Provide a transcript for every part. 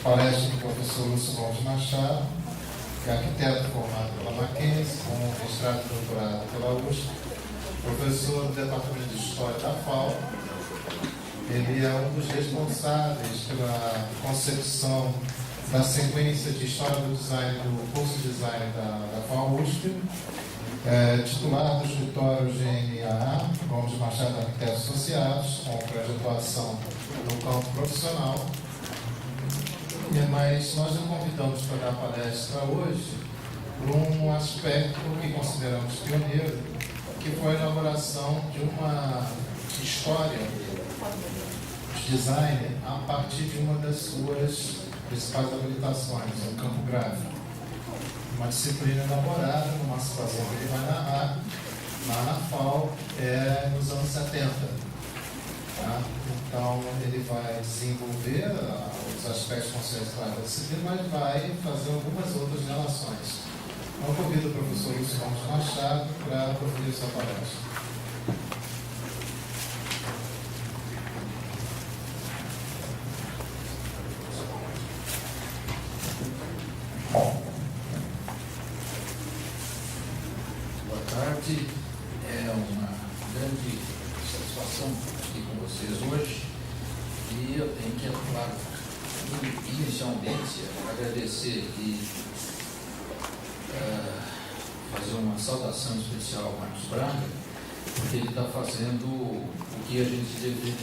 palestra do professor Lúcio Gomes Machado, que é arquiteto formado pela Mackenzie, com mestrado e doutorado pela USP, professor do Departamento de História da FAO. Ele é um dos responsáveis pela concepção da sequência de História do Design do curso de Design da FAO USP, titular do escritório GNAA, Gomes Machado Arquitetos Associados, com graduação no campo profissional. Mas nós o convidamos para dar palestra hoje por um aspecto que consideramos pioneiro, que foi a elaboração de uma história de design a partir de uma das suas principais habilitações, o campo gráfico. Uma disciplina elaborada numa situação que ele vai narrar lá na FAO nos anos 70. Tá? Então, ele vai desenvolver os aspectos conceituais da disciplina, mas vai fazer algumas outras relações. Então, eu convido o professor Lúcio Gomes Machado para proferir sua palestra. Boa tarde. É uma grande satisfação aqui com vocês hoje e eu tenho que, claro, inicialmente agradecer e fazer uma saudação especial ao Marcos Braga, porque ele está fazendo o que a gente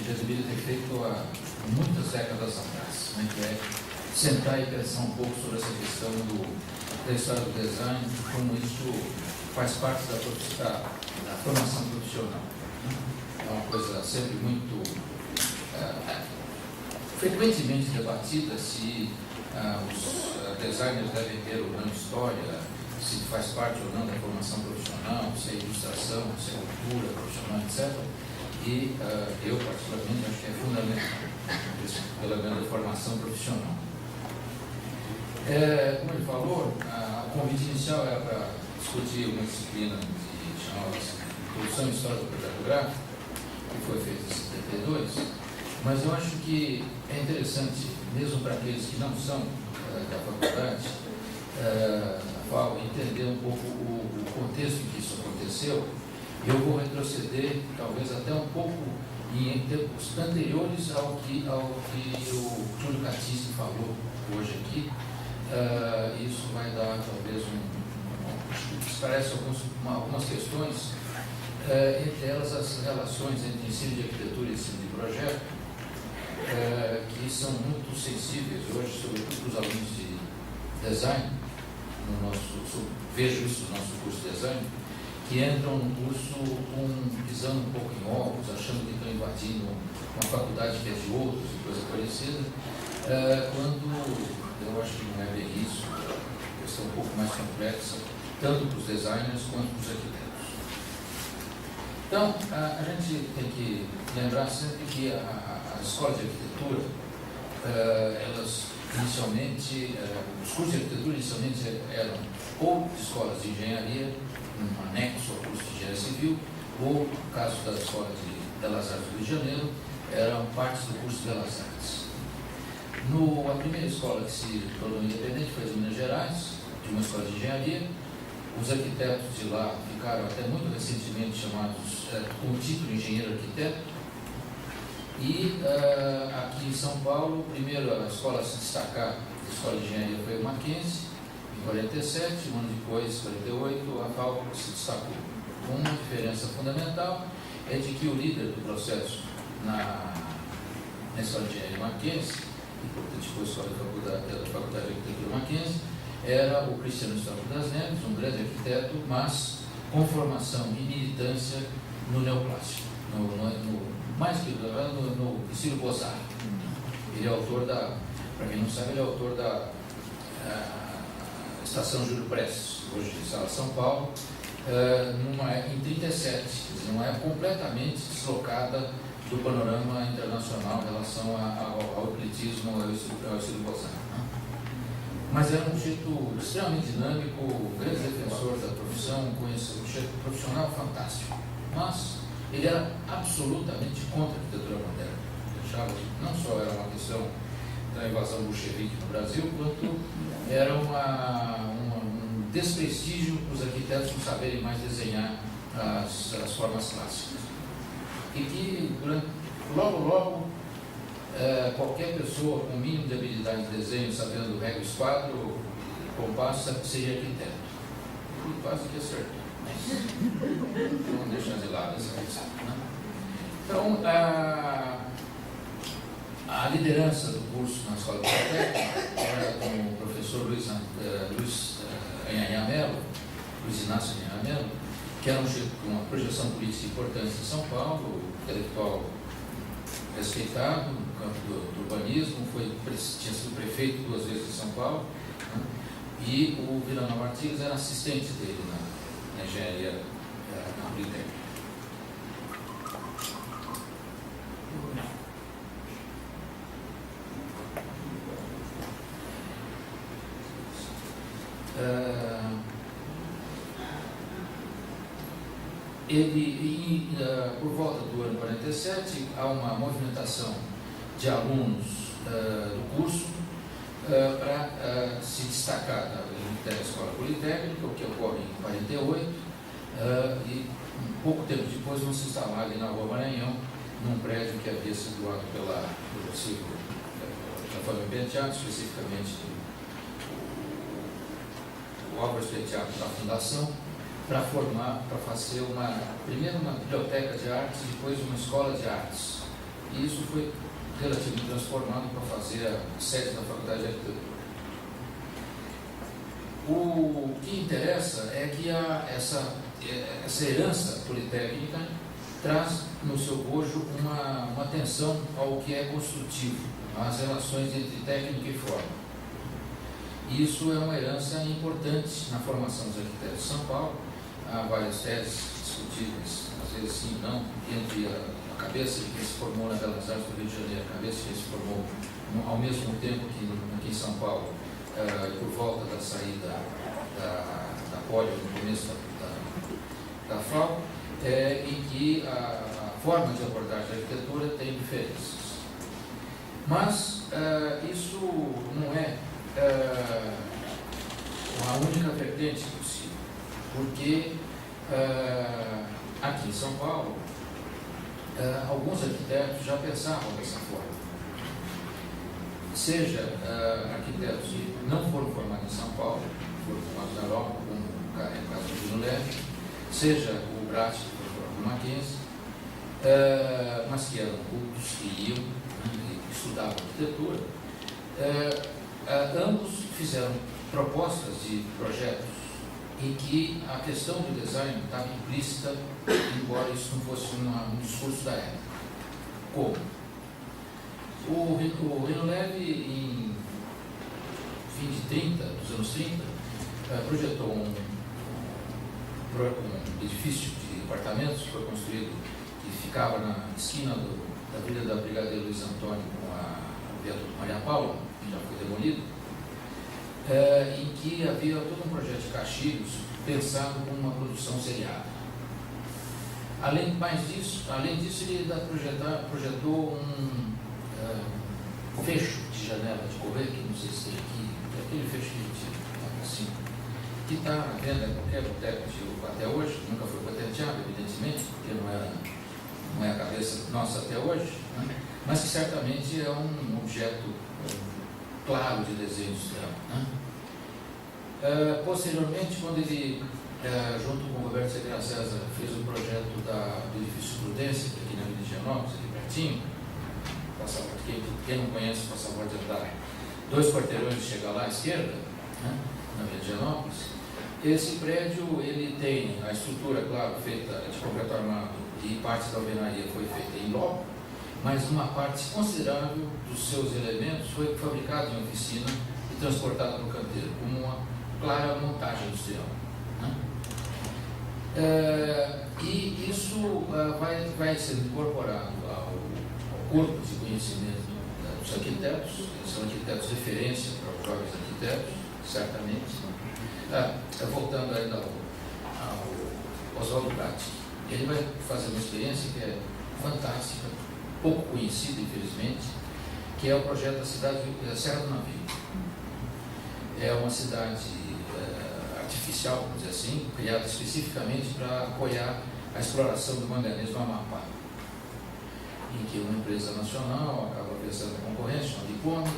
já deveria ter feito há muitas décadas atrás, né, que é sentar e pensar um pouco sobre essa questão da história do design, como isso faz parte da formação profissional. É uma coisa sempre muito frequentemente debatida se os designers devem ter ou não história, se faz parte ou não da formação profissional, se é ilustração, se é cultura profissional, etc. E eu, particularmente, acho que é fundamental pela grande formação profissional. Como ele falou, o convite inicial era para discutir uma disciplina que chamava-se Introdução à História do Projeto Gráfico, que foi feita em 72, mas eu acho que é interessante, mesmo para aqueles que não são da faculdade, entender um pouco o contexto em que isso aconteceu. Eu vou retroceder, talvez até um pouco, em tempos anteriores ao que o Júlio Catista falou hoje aqui. Isso vai dar, talvez, esclarece algumas questões, entre elas as relações entre ensino de arquitetura e ensino de projeto, que são muito sensíveis hoje, sobretudo para os alunos de design. Vejo isso no nosso curso de design, que entram no curso pisando um pouco em ovos, achando que estão invadindo uma faculdade que é de outros e coisa parecida, quando eu acho que não é bem isso, é uma questão um pouco mais complexa, tanto para os designers quanto para os arquitetos. Então, a gente tem que lembrar sempre que a escola de arquitetura, elas inicialmente, os cursos de arquitetura inicialmente eram ou de escolas de engenharia, um anexo ao curso de engenharia civil, ou, no caso da Escola de Belas Artes do Rio de Janeiro, eram partes do curso de Belas Artes. A primeira escola que se tornou independente foi de Minas Gerais, de uma escola de engenharia. Os arquitetos de lá ficaram até muito recentemente chamados com o título de engenheiro arquiteto. E aqui em São Paulo, primeiro a escola a se destacar, a escola de engenharia foi o Mackenzie, em 47, um ano depois, 48, a FAO se destacou. Uma diferença fundamental é de que o líder do processo na escola de engenharia Mackenzie, e portanto depois da faculdade de arquitetura Mackenzie, era o Cristiano Stolper das Neves, um grande arquiteto, mas com formação e militância no neoclássico, mais que no estilo Beaux-Arts. Ele é autor para quem não sabe, ele é autor da Estação Júlio Prestes, hoje de Sala São Paulo, em 37, não é completamente deslocada do panorama internacional em relação ao ecletismo, ao estilo Beaux-Arts. Mas era um sujeito extremamente dinâmico, grande defensor da profissão, um sujeito profissional fantástico. Mas ele era absolutamente contra a arquitetura moderna. Ele achava que não só era uma questão da invasão bolchevique no Brasil, quanto era um desprestígio para os arquitetos não saberem mais desenhar as formas clássicas. E que logo qualquer pessoa com o mínimo de habilidade de desenho, sabendo régua, esquadro, compasso, seria arquiteto. E quase que acertou. Vamos deixar de lado essa questão, né? Então, a liderança do curso na Escola Politécnica era com o professor Luiz Inácio Anhanha Mello, que era uma projeção política importante em São Paulo, intelectual respeitado no campo do urbanismo, tinha sido prefeito 2 vezes em São Paulo, né? E o Villanova Artigas era assistente dele na engenharia na Politécnica. Por volta do ano 47, há uma movimentação de alunos do curso para se destacar da Escola Politécnica, o que ocorre em 48, e um pouco tempo depois vão se instalar ali na Rua Maranhão, num prédio que havia sido doado pela família Penteado, especificamente o Álvares Penteado da Fundação, para fazer primeiro uma biblioteca de artes e depois uma escola de artes. E isso foi relativamente transformado para fazer a sede da Faculdade de Arquitetura. O que interessa é que essa herança politécnica traz no seu bojo uma atenção ao que é construtivo, às relações entre técnica e forma. Isso é uma herança importante na formação dos arquitetos de São Paulo. Há várias teses discutíveis, às vezes sim, não, entre a cabeça de quem se formou na Belas Artes do Rio de Janeiro, a cabeça de quem se formou ao mesmo tempo que aqui em São Paulo, por volta da saída da Poli, no começo da FAO, em que a forma de abordagem da arquitetura tem diferenças. Mas isso não é a única vertente possível, porque aqui em São Paulo alguns arquitetos já pensavam dessa forma, seja arquitetos que não foram formados em São Paulo, foram formados na Europa, como é o caso do Gino Leve, seja o Brat, que foi formado no Mackenzie, mas que eram cultos, que iam e estudavam arquitetura. Ambos fizeram propostas de projetos em que a questão do design estava implícita, embora isso não fosse um discurso da época. Como? O Rino Leve, em fim de dos anos 30, projetou um edifício de apartamentos que foi construído, que ficava na esquina da Avenida da Brigadeiro Luiz Antônio com o viaduto Maria Paula, que já foi demolido, em que havia todo um projeto de caixilhos pensado como uma produção seriada. Além disso, ele projetou um fecho de janela de correio, que não sei se tem aqui, aquele fecho assim, que está à venda em qualquer boteca até hoje, nunca foi patenteado, evidentemente, porque não é a cabeça nossa até hoje, né? Mas que certamente é um objeto claro de desenho industrial, né? Posteriormente, quando ele, junto com o Roberto Sequeira César, fez o projeto do edifício Prudência, aqui na Avenida Higienópolis, aqui pertinho, quem não conhece, passa a de andar 2 quarteirões de chegar lá à esquerda, né, na Avenida Higienópolis. Esse prédio, ele tem a estrutura, claro, feita de concreto armado, e parte da alvenaria foi feita em bloco, mas uma parte considerável dos seus elementos foi fabricada em oficina e transportada para o canteiro, como uma clara montagem industrial, né? E isso vai sendo incorporado ao corpo de conhecimento dos arquitetos. Eles são arquitetos de referência para os jovens arquitetos, certamente. Voltando ainda ao Oswaldo Brat, ele vai fazer uma experiência que é fantástica, pouco conhecida, infelizmente, que é o projeto da cidade da Serra do Navio. É uma cidade artificial, vamos dizer assim, criada especificamente para apoiar a exploração do manganês no Amapá, em que uma empresa nacional acaba vencendo a concorrência, chamada Ipome,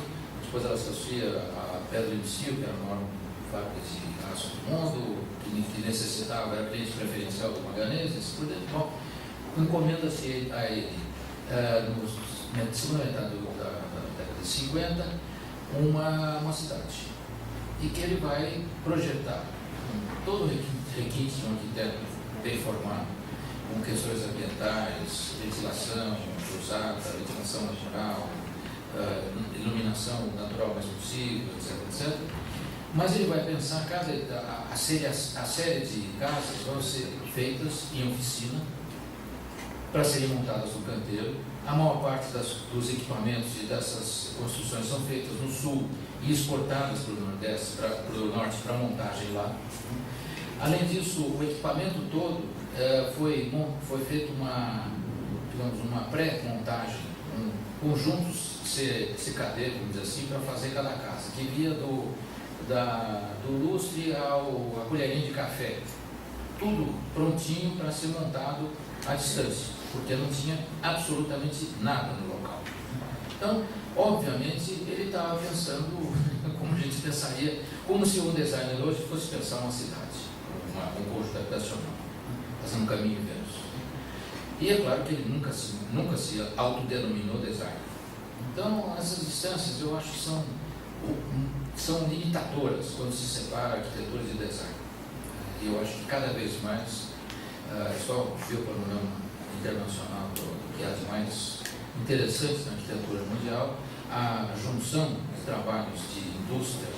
depois ela se associa a Pedra do Sil, que era a maior fábrica de aço do mundo, que necessitava, era cliente preferencial do manganês, e assim por dentro. Bom, encomenda-se a ele, na segunda metade da década de 50, uma cidade, e que ele vai projetar todo o requinte de um arquiteto bem formado, com questões ambientais, ventilação cruzada, ventilação natural, iluminação natural mais possível, etc. Mas ele vai pensar a série de casas vão ser feitas em oficina para serem montadas no canteiro. A maior parte dos equipamentos e dessas construções são feitas no sul e exportadas para o Nordeste, para o Norte, para montagem lá. Além disso, o equipamento todo foi feito uma pré-montagem, conjuntos CKD, vamos dizer assim, para fazer cada casa, que via do lustre à colherinha de café, tudo prontinho para ser montado à distância, porque não tinha absolutamente nada no local. Então, obviamente, ele estava pensando como a gente pensaria, como se um designer hoje fosse pensar uma cidade, um conjunto habitacional, fazendo um caminho inverso. E é claro que ele nunca se autodenominou designer. Então, essas distâncias eu acho que são limitadoras quando se separa arquitetura de design. E eu acho que cada vez mais, só ver o panorama internacional que há de mais interessante na arquitetura mundial, a junção de trabalhos de indústria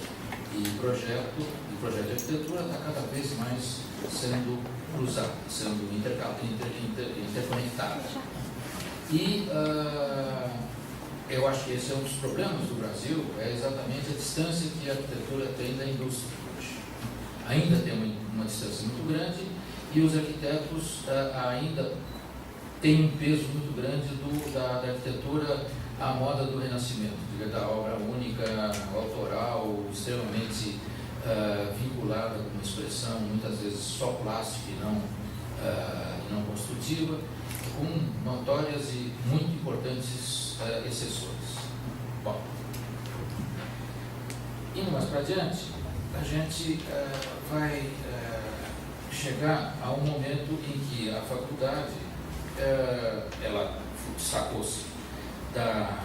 e projeto de arquitetura está cada vez mais sendo cruzada, sendo interconectada. E eu acho que esse é um dos problemas do Brasil, é exatamente a distância que a arquitetura tem da indústria hoje. Ainda tem uma distância muito grande e os arquitetos ainda têm um peso muito grande da arquitetura à moda do Renascimento, da obra única, autoral, extremamente vinculada com uma expressão muitas vezes só plástica e não construtiva, com notórias e muito importantes exceções. Bom, indo mais para adiante, a gente vai chegar a um momento em que a faculdade ela destacou-se da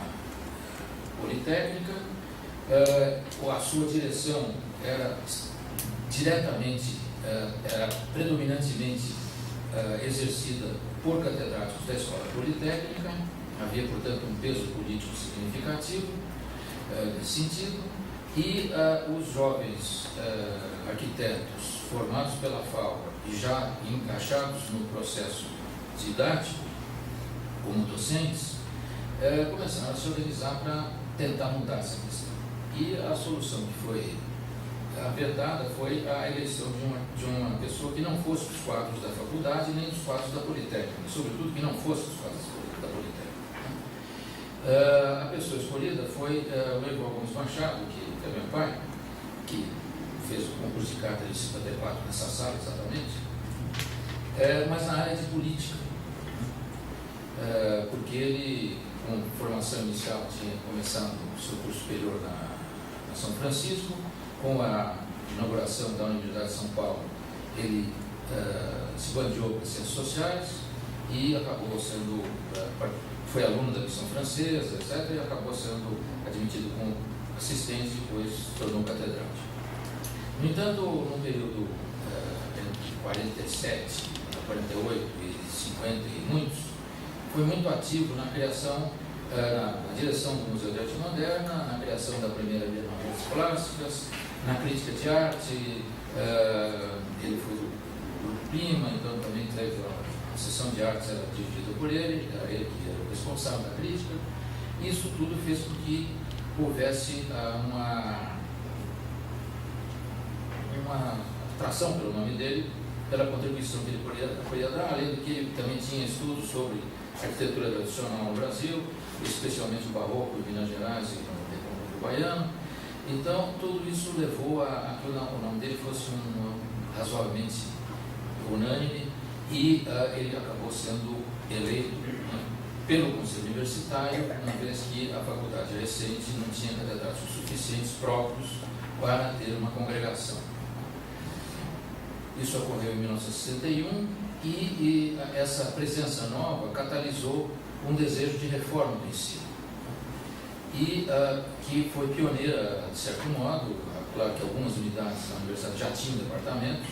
Politécnica, a sua direção era predominantemente exercida por catedráticos da Escola Politécnica. Havia, portanto, um peso político significativo nesse sentido, e os jovens arquitetos formados pela FAO e já encaixados no processo didático, como docentes, começaram a se organizar para tentar mudar essa questão. E a solução que foi apertada foi a eleição de uma pessoa que não fosse dos quadros da faculdade nem dos quadros da Politécnica, sobretudo que não fosse dos quadros da Politécnica. A pessoa escolhida foi o Eval Gomes Machado, que é meu pai, que fez o concurso de carta de 54 nessa sala exatamente, mas na área de política, porque ele, com formação inicial, tinha começado o seu curso superior na São Francisco. Com a inauguração da Universidade de São Paulo, ele se bandeou para Ciências Sociais e acabou sendo, foi aluno da missão francesa, etc., e acabou sendo admitido como assistente e depois se tornou catedrático. No entanto, no período entre 47, 48 e 50 e muitos, foi muito ativo na criação, na direção do Museu de Arte Moderna, na criação da primeira Bienal de Artes Plásticas, na crítica de arte. Ele foi do Grupo Prima, então também teve a sessão de artes, era dirigida por ele, era ele que era o responsável da crítica. Isso tudo fez com que houvesse uma atração pelo nome dele, pela contribuição que ele podia dar, além do que ele também tinha estudos sobre arquitetura tradicional no Brasil, especialmente o barroco de Minas Gerais e o baiano. Então, tudo isso levou a que o nome dele fosse razoavelmente unânime e ele acabou sendo eleito pelo Conselho Universitário, uma vez que a faculdade recente não tinha catedráticos suficientes próprios para ter uma congregação. Isso ocorreu em 1961 e essa presença nova catalisou um desejo de reforma do ensino. E que foi pioneira, de certo modo. Claro que algumas unidades da universidade já tinham departamentos,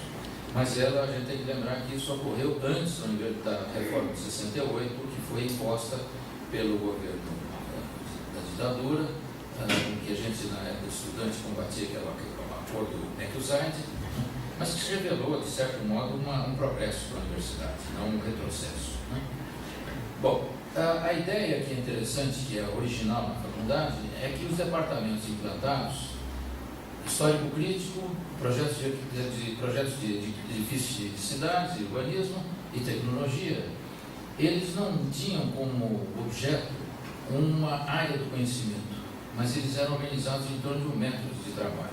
mas a gente tem que lembrar que isso ocorreu antes da reforma de 68, que foi imposta pelo governo da ditadura, em que a gente, na época estudante, combatia aquele acordo Necuside, mas que se revelou, de certo modo, um progresso para a universidade, não um retrocesso. Bom, a ideia que é interessante, que é original na faculdade, é que os departamentos implantados, histórico crítico, projetos de edifícios de cidades, de urbanismo e tecnologia, eles não tinham como objeto uma área do conhecimento, mas eles eram organizados em torno de um método de trabalho.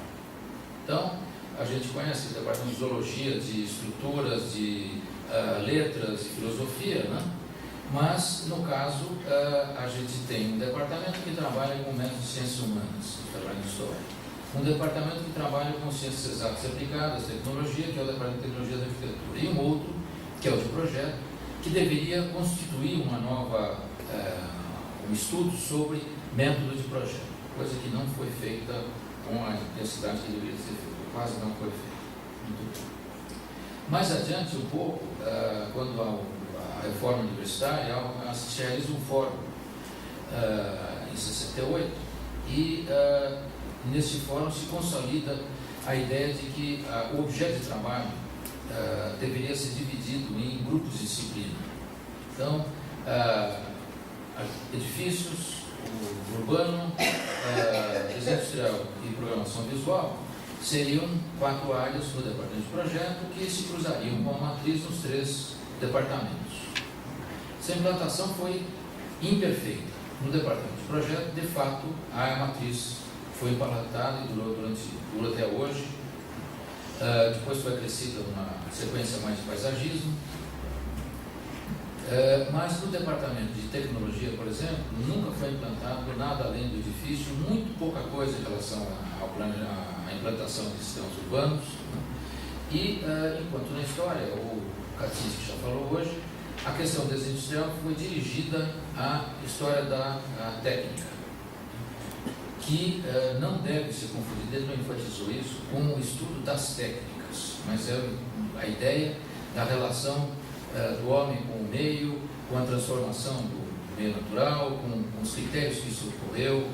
Então, a gente conhece o departamento de zoologia, de estruturas, de letras e filosofia, né? Mas, no caso, a gente tem um departamento que trabalha com métodos de ciências humanas, trabalha em história. Um departamento que trabalha com ciências exatas aplicadas, tecnologia, que é o departamento de tecnologia da arquitetura. E um outro, que é o de projeto, que deveria constituir um estudo sobre método de projeto, coisa que não foi feita com a intensidade que deveria ser feita, quase não foi feita. Muito bem. Mais adiante um pouco, quando a reforma universitária, se realiza um fórum em 68 e nesse fórum se consolida a ideia de que o objeto de trabalho deveria ser dividido em grupos de disciplina. Então, edifícios, o urbano, desenho industrial e programação visual seriam 4 áreas no departamento de projeto que se cruzariam com a matriz nos 3 departamentos. Essa implantação foi imperfeita. No departamento de projeto, de fato, a matriz foi implantada e dura até hoje. Depois foi acrescida uma sequência mais de paisagismo. Mas no departamento de tecnologia, por exemplo, nunca foi implantado nada além do edifício, muito pouca coisa em relação à implantação de sistemas urbanos. E, enquanto na história, o Kaczynski já falou hoje, a questão do desenho industrial foi dirigida à história da técnica, que não deve ser confundida, ele não enfatizou isso, com o estudo das técnicas, mas é a ideia da relação do homem com o meio, com a transformação do meio natural, com os critérios que isso ocorreu,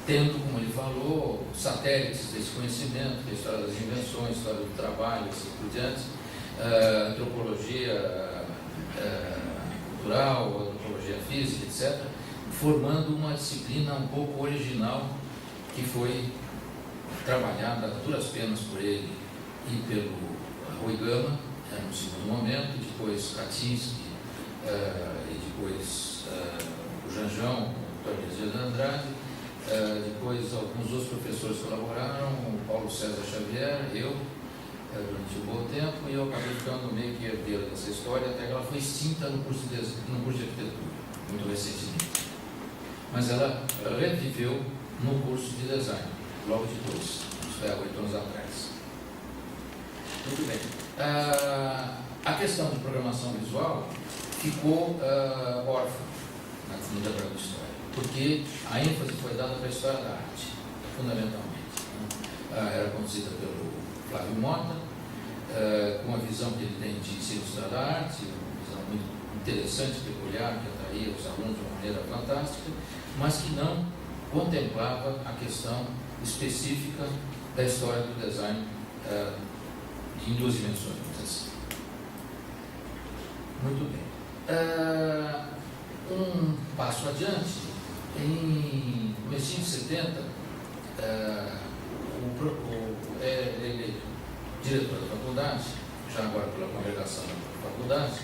tendo, como ele falou, satélites desse conhecimento, que é a história das invenções, a história do trabalho, assim por diante, antropologia cultural, antropologia física, etc., formando uma disciplina um pouco original que foi trabalhada a duras penas por ele e pelo Rui Gama, no segundo momento, depois Kaczynski e depois o Janjão, o Torres de Andrade, depois alguns outros professores colaboraram, o Paulo César Xavier, eu, durante um bom tempo, e eu acabei ficando meio que herdeiro dessa história, até que ela foi extinta no curso de arquitetura, muito recentemente. Mas ela reviveu no curso de design, logo depois, isso é 8 anos atrás. Muito bem. A questão de programação visual ficou órfã no departamento de história, porque a ênfase foi dada para a história da arte, fundamentalmente. Era conduzida pelo Flávio Mota, com uma visão que ele tem de ser história da arte, uma visão muito interessante, peculiar, que atraía os alunos de uma maneira fantástica, mas que não contemplava a questão específica da história do design em 2 dimensões, vamos dizer assim. Muito bem. Um passo adiante, em comecinho de 70, ele, diretor da faculdade, já agora pela congregação da faculdade,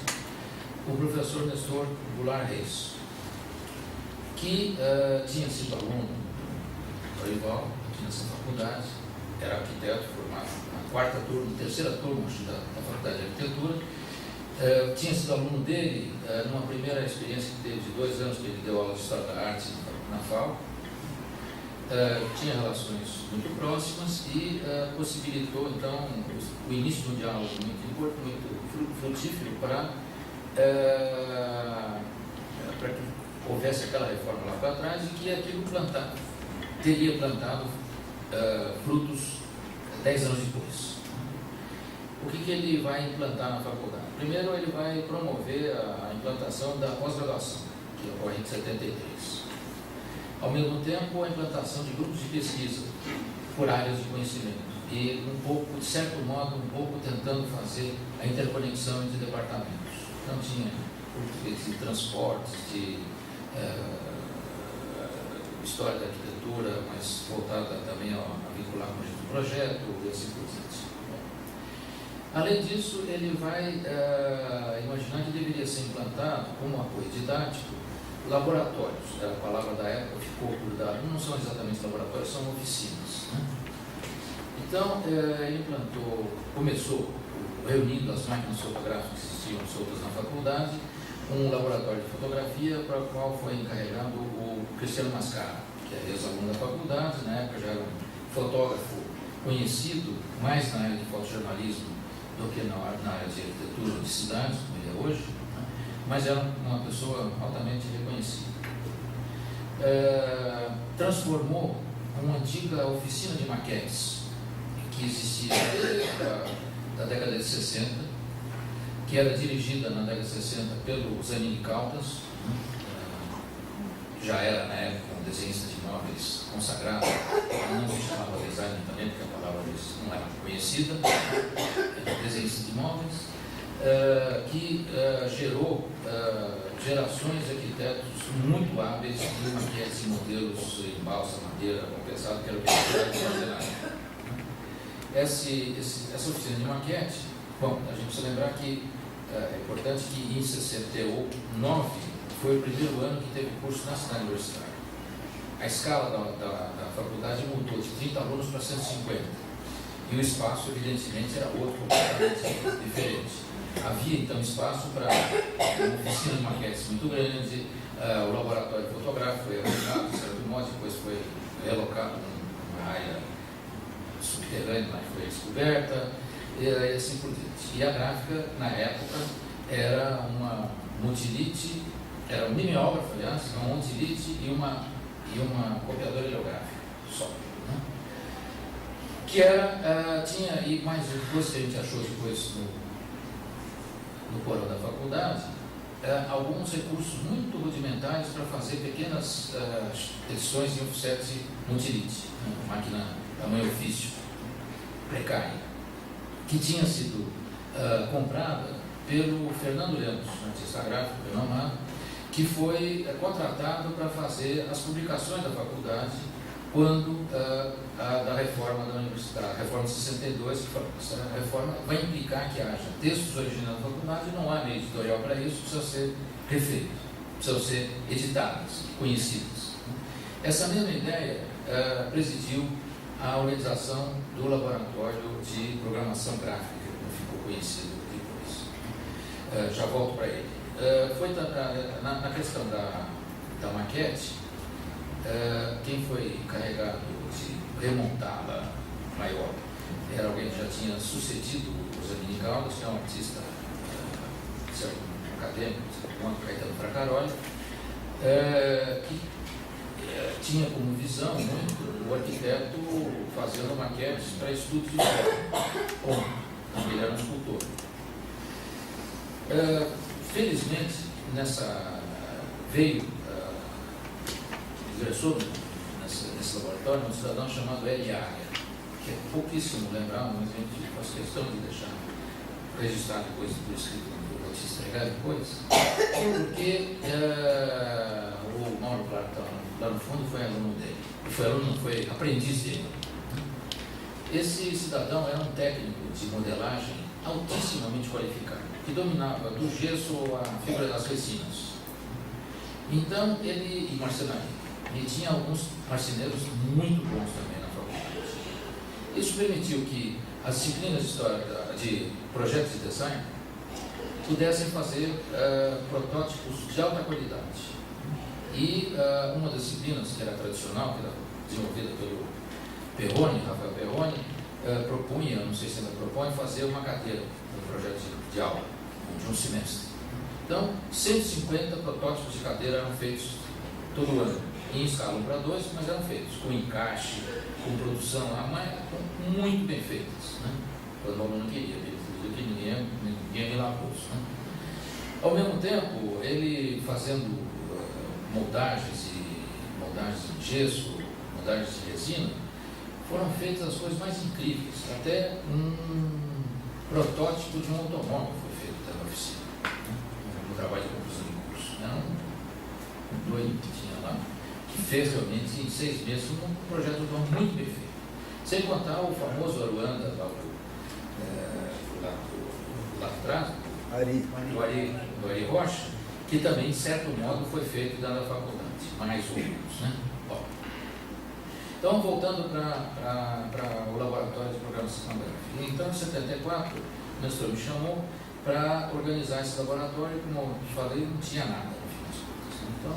o professor Nestor Goulart Reis. que tinha sido aluno do Orival, aqui nessa faculdade, era arquiteto, formado na terceira turma da Faculdade de Arquitetura. Tinha sido aluno dele numa primeira experiência que teve de 2 anos, que ele deu aula de História da Arte na FAO. Tinha relações muito próximas e possibilitou, então, o início de um diálogo muito frutífero para que houvesse aquela reforma lá para trás e que aquilo teria plantado frutos 10 anos depois. O que ele vai implantar na faculdade? Primeiro, ele vai promover a implantação da pós-graduação, que ocorre em 73. Ao mesmo tempo, a implantação de grupos de pesquisa por áreas de conhecimento e, de certo modo, tentando fazer a interconexão entre departamentos. Então, tinha grupos de transportes, de história da arquitetura, mas voltada também a vincular com o projeto e assim por diante. Além disso, ele vai imaginar que deveria ser implantado, como apoio didático, laboratórios. A palavra da época ficou por dar, não são exatamente laboratórios, são oficinas. Né? Então, ele começou reunindo as máquinas fotográficas que existiam soltas na faculdade, um laboratório de fotografia para o qual foi encarregado o Cristiano Mascara, que é ex-aluno da faculdade, na época já era um fotógrafo conhecido, mais na área de fotojornalismo do que na área de arquitetura de cidades, como ele é hoje, né? Mas era uma pessoa altamente reconhecida. Transformou uma antiga oficina de maquetes que existia da década de 60, que era dirigida na década de 60 pelo Zanini Caldas, que já era na época um desenhista de móveis consagrado, não se chamava designer também, porque a palavra não era conhecida, era desenhista de móveis, que gerou gerações de arquitetos muito hábeis de maquetes e modelos em balsa, madeira, compensado, que era o que era fazer na época. Essa oficina de maquete, bom, a gente precisa lembrar que é importante que em 69 foi o primeiro ano que teve curso na cidade universitária. A escala da faculdade mudou de 30 alunos para 150. E o espaço, evidentemente, era outro, completamente diferente. Havia, então, espaço para uma oficina de maquetes muito grande, o laboratório fotográfico foi relocado, de certo modo, depois foi relocado numa área subterrânea, mas foi descoberta, e assim por diante. E a gráfica, na época, era uma multilite, era um mimeógrafo, aliás, uma multilite e uma copiadora heliográfica só. Né? Que era, tinha, e mais coisa que a gente achou depois no porão da faculdade, alguns recursos muito rudimentares para fazer pequenas edições de offset multilite, né? Máquina tamanho ofício, precária, que tinha sido comprada pelo Fernando Lemos, um artista gráfico renomado, que foi contratado para fazer as publicações da faculdade quando da reforma da universidade, a reforma de 62, que essa reforma vai implicar que haja textos originais da faculdade, não há meio editorial para isso, precisam ser refeitos, precisam ser editadas, conhecidas. Essa mesma ideia presidiu a organização do laboratório de programação gráfica, que ficou conhecido depois. Já volto para ele. Foi na questão da maquete, quem foi encarregado de remontá-la maior era alguém que já tinha sucedido o Zanini Caldas, que é um artista acadêmico, Caetano Fracaroli, que tinha como visão muito o arquiteto fazendo maquetes para estudos de forma, ele era um escultor. Felizmente, ingressou nesse laboratório um cidadão chamado Eli Águia, que é pouquíssimo lembrado, mas a gente faz questão de deixar registrado depois por escrito, eu vou te entregar depois, porque o Mauro Platão, lá no fundo, foi aluno dele, foi aprendiz dele. Esse cidadão era um técnico de modelagem altissimamente qualificado, que dominava do gesso a fibra das resinas. Então, e marcenaria. E tinha alguns marceneiros muito bons também na faculdade. Isso permitiu que as disciplinas de história, de projetos de design, pudessem fazer protótipos de alta qualidade. E uma das disciplinas que era tradicional, que era desenvolvida pelo Perrone, Rafael Perrone, propunha, não sei se ainda propõe, fazer uma cadeira no projeto de aula, de um semestre. Então, 150 protótipos de cadeira eram feitos todo ano, em escala 1 para 2, mas eram feitos com encaixe, com produção, muito bem feitas, né? Quando o aluno queria, que ninguém lá bolso, né? Ao mesmo tempo, ele fazendo moldagens de gesso, moldagens de resina, foram feitas as coisas mais incríveis. Até um protótipo de um automóvel foi feito na oficina, no trabalho de conclusão de curso. Era um doido que tinha lá, que fez realmente em 6 meses um projeto muito bem feito. Sem contar o famoso Aruanda lá atrás, do Ari Rocha, que também, de certo modo, foi feito dentro da faculdade, mais ou menos, né? Bom, então, voltando para o laboratório de programação gráfica. Então, em 74, o Nestor me chamou para organizar esse laboratório. Como eu falei, não tinha nada no fim das contas, né? Então,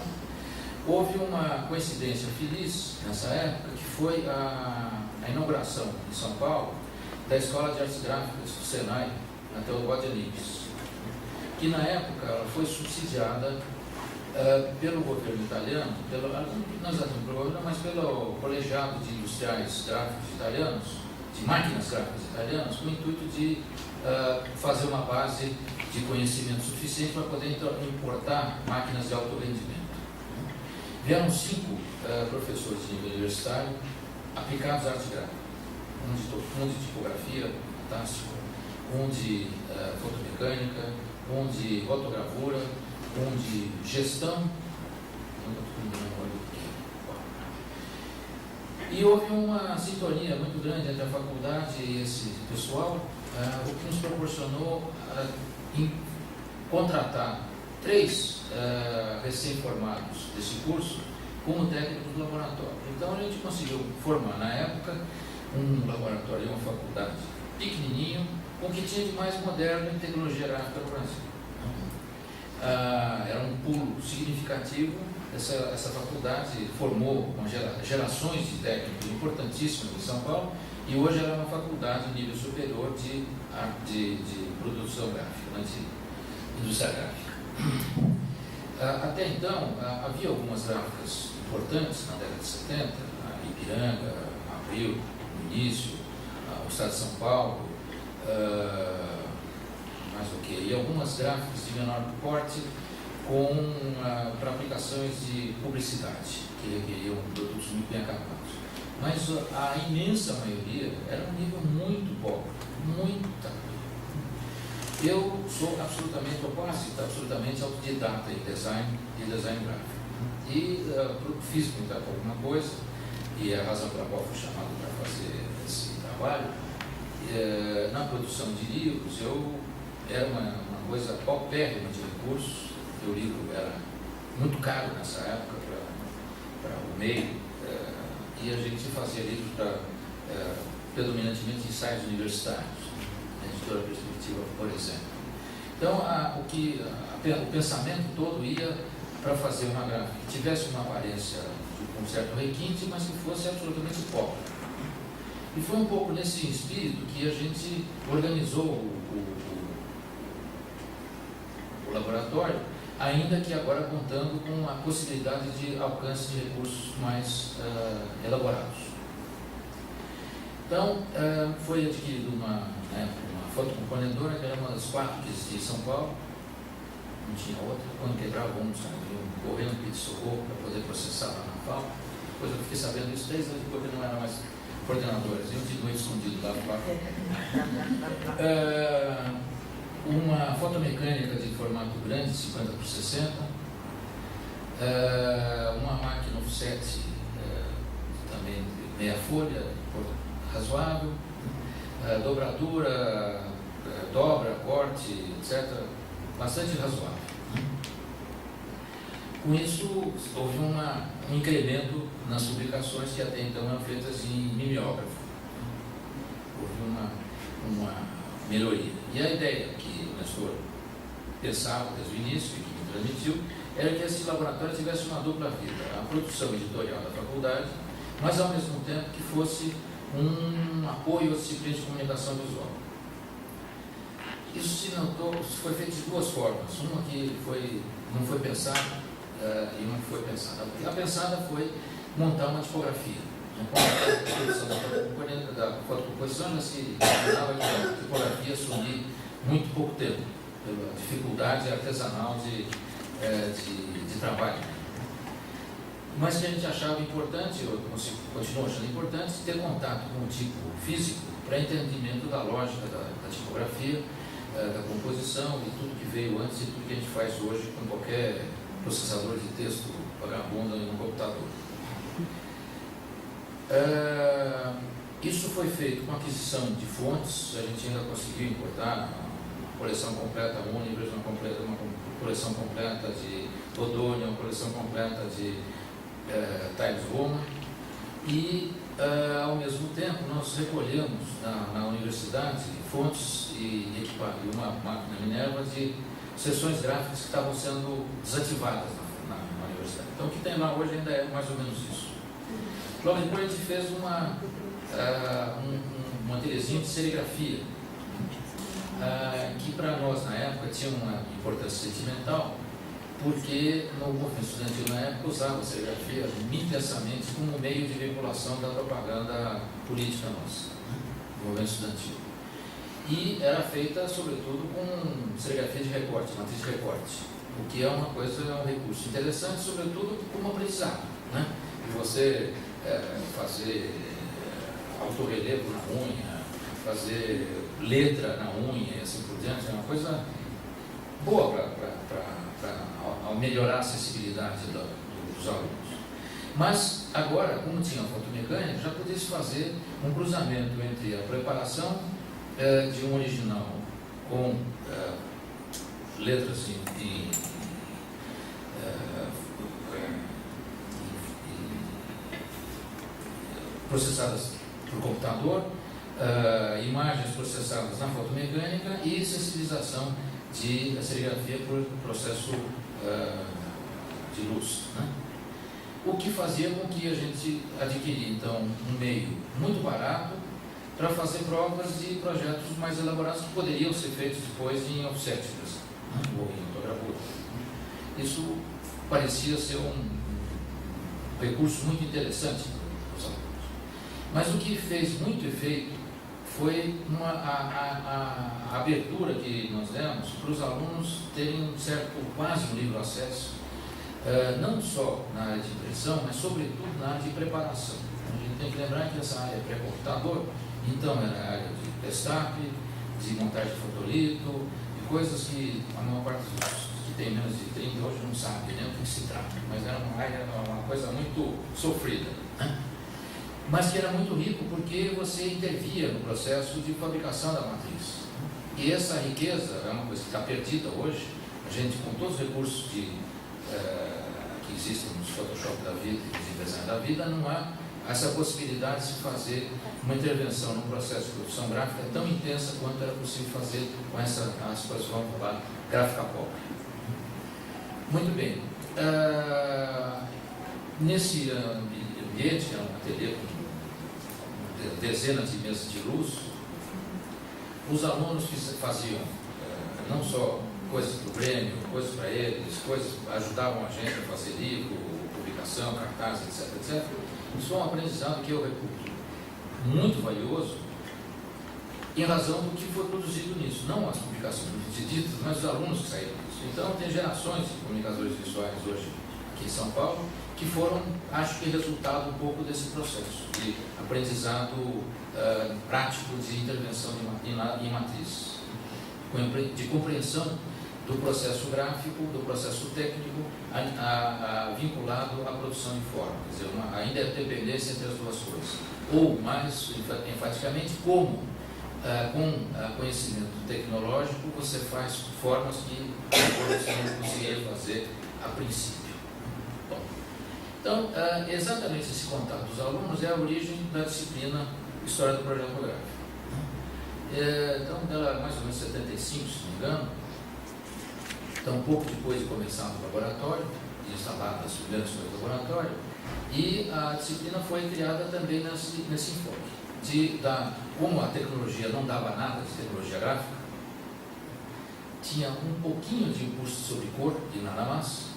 houve uma coincidência feliz nessa época, que foi a inauguração em São Paulo da Escola de Artes Gráficas do Senai, na Teodoro de Anibes, que na época ela foi subsidiada pelo governo italiano, não exatamente pelo governo, mas pelo colegiado de industriais gráficos italianos, de máquinas gráficas italianas, com o intuito de fazer uma base de conhecimento suficiente para poder importar máquinas de alto rendimento. Vieram 5 professores de nível universitário aplicados à arte gráfica, um de tipografia, fantástico, um de fotomecânica, um de rotogravura, um de gestão, e houve uma sintonia muito grande entre a faculdade e esse pessoal, o que nos proporcionou contratar 3 recém-formados desse curso como técnicos do laboratório. Então a gente conseguiu formar na época um laboratório e uma faculdade pequenininho, com o que tinha de mais moderno em tecnologia gráfica no Brasil. Era um pulo significativo. Essa faculdade formou gerações de técnicos importantíssimos em São Paulo, e hoje ela é uma faculdade de nível superior de produção gráfica, de indústria gráfica. Até então, havia algumas gráficas importantes na década de 70, a Ipiranga, a Abril, no início, o Estado de São Paulo, e algumas gráficas de menor porte para aplicações de publicidade, que requeriam produtos muito bem acabados. Mas a imensa maioria era um nível muito pobre, muita coisa. Eu sou absolutamente autodidata em design gráfico. E fiz muita alguma coisa, e a razão pela qual fui chamado para fazer esse trabalho, na produção de livros, era uma coisa paupérrima de recursos, porque o livro era muito caro nessa época para o meio, e a gente fazia livros para predominantemente ensaios universitários, a editora Perspectiva, por exemplo. Então, o pensamento todo ia para fazer uma gráfica que tivesse uma aparência com um certo requinte, mas que fosse absolutamente pobre. E foi um pouco nesse espírito que a gente organizou o laboratório, ainda que agora contando com a possibilidade de alcance de recursos mais elaborados. Então, foi adquirido uma fotocomponedora, que era uma das 4 que existia em São Paulo, não tinha outra. Quando quebrava, vamos correndo pedir socorro para poder processar lá na FAO. Depois eu fiquei sabendo isso 3 anos depois, que não era mais coordenadores, eu de noite escondido lá no quarto. Uma fotomecânica de formato grande, 50 por 60, uma máquina offset, também meia folha, razoável, dobradura, dobra, corte, etc., bastante razoável. Com isso, houve um incremento nas publicações que até então eram feitas em mimeógrafo. Houve uma melhoria. E a ideia que o Nestor pensava desde o início e que me transmitiu era que esse laboratório tivesse uma dupla vida: a produção editorial da faculdade, mas ao mesmo tempo que fosse um apoio às disciplinas de comunicação visual. Isso se notou, foi feito de duas formas: uma que não foi pensada e uma que foi pensada. A pensada foi montar uma tipografia. A produção da fotocomposição já se imaginava que a tipografia assumir muito pouco tempo, pela dificuldade artesanal de trabalho. Mas que a gente achava importante, eu continuo achando importante, ter contato com o tipo físico para entendimento da lógica da tipografia, da composição e tudo que veio antes e tudo que a gente faz hoje com qualquer processador de texto vagabundo no computador. Isso foi feito com aquisição de fontes. A gente ainda conseguiu importar uma coleção completa Univers, uma coleção completa de Odônia, uma coleção completa de Times Roman, e ao mesmo tempo nós recolhemos na universidade fontes e uma máquina Minerva de sessões gráficas que estavam sendo desativadas na universidade. Então o que tem lá hoje ainda é mais ou menos isso. Logo depois a gente fez um ateliêzinho de serigrafia, que para nós na época tinha uma importância sentimental, porque no movimento estudantil na época usava a serigrafia intensamente como meio de vinculação da propaganda política nossa, no movimento estudantil. E era feita sobretudo com serigrafia de recorte, matriz de recorte, o que é uma coisa, é um recurso interessante, sobretudo como aprendizado, né? E você fazer autorrelevo na unha, fazer letra na unha e assim por diante, é uma coisa boa para melhorar a acessibilidade dos alunos. Mas agora, como tinha a fotomecânica, já podia se fazer um cruzamento entre a preparação de um original com letras processadas por computador, imagens processadas na fotomecânica e sensibilização de serigrafia por processo de luz, né? O que fazia com que a gente adquiria, então, um meio muito barato para fazer provas de projetos mais elaborados que poderiam ser feitos depois em offsets, né? Ou em fotogravura. Isso parecia ser um recurso muito interessante para os alunos. Mas o que fez muito efeito foi a abertura que nós demos para os alunos terem um certo, quase um livre acesso, não só na área de impressão, mas sobretudo na área de preparação. A gente tem que lembrar que essa área é pré-computador, então era a área de desktop, de montagem de fotolito, de coisas que a maior parte dos que tem menos de 30 hoje não sabe nem o que se trata, mas era uma área, uma coisa muito sofrida, né? Mas que era muito rico porque você intervia no processo de fabricação da matriz. E essa riqueza é uma coisa que está perdida hoje. A gente, com todos os recursos que existem nos Photoshop da vida e de design da vida, não há essa possibilidade de se fazer uma intervenção no processo de produção gráfica tão intensa quanto era possível fazer com essa, aspas, vamos falar, gráfica pop. Muito bem. Nesse ambiente, que é um ateliê com dezenas de mesas de luz, os alunos faziam não só coisas para o prêmio, coisas para eles, coisas ajudavam a gente a fazer livro, publicação, cartaz, etc. Isso é um aprendizado que eu reputo muito valioso em razão do que foi produzido nisso, não as publicações ditas, mas os alunos que saíram disso. Então, tem gerações de comunicadores visuais hoje aqui em São Paulo que foram, acho que, resultado um pouco desse processo de aprendizado prático de intervenção em matriz, de compreensão do processo gráfico, do processo técnico, vinculado à produção em forma, quer dizer, ainda é dependência entre as duas coisas. Ou, mais enfaticamente, como, com conhecimento tecnológico, você faz formas que você não conseguiria fazer a princípio. Então, exatamente esse contato dos alunos é a origem da disciplina História do Projeto Gráfico. Então, dela mais ou menos 75, se não me engano, então, um pouco depois de começar o laboratório, de instalar as primeiras coisas do laboratório, e a disciplina foi criada também nesse enfoque, como a tecnologia não dava nada de tecnologia gráfica, tinha um pouquinho de impulso sobre cor e nada mais,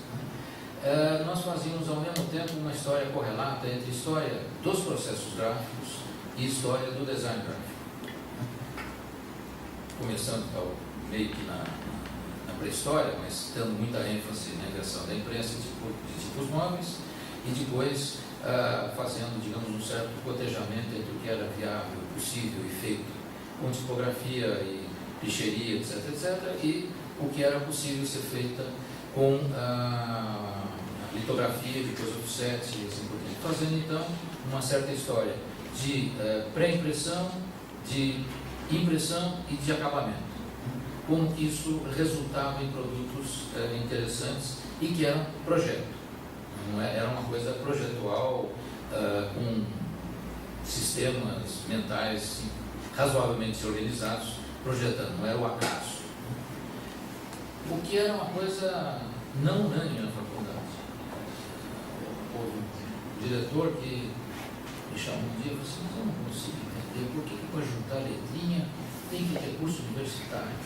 nós fazíamos ao mesmo tempo uma história correlata entre história dos processos gráficos e história do design gráfico. Começando meio que na pré-história, mas dando muita ênfase na invenção da imprensa de tipos móveis, e depois fazendo, digamos, um certo cotejamento entre o que era viável, possível e feito com tipografia e lixeria, etc., etc., e o que era possível ser feita com litografia, depois offset e assim por diante. Fazendo, então, uma certa história de pré-impressão, de impressão e de acabamento. Como isso resultava em produtos interessantes e que eram projeto. Não era uma coisa projetual, com sistemas mentais razoavelmente organizados, projetando, não era o acaso. O que era uma coisa não unânime na faculdade. Houve um diretor que me chamou um dia e falou assim: mas eu não consigo entender por que para juntar letrinha tem que ter curso universitário.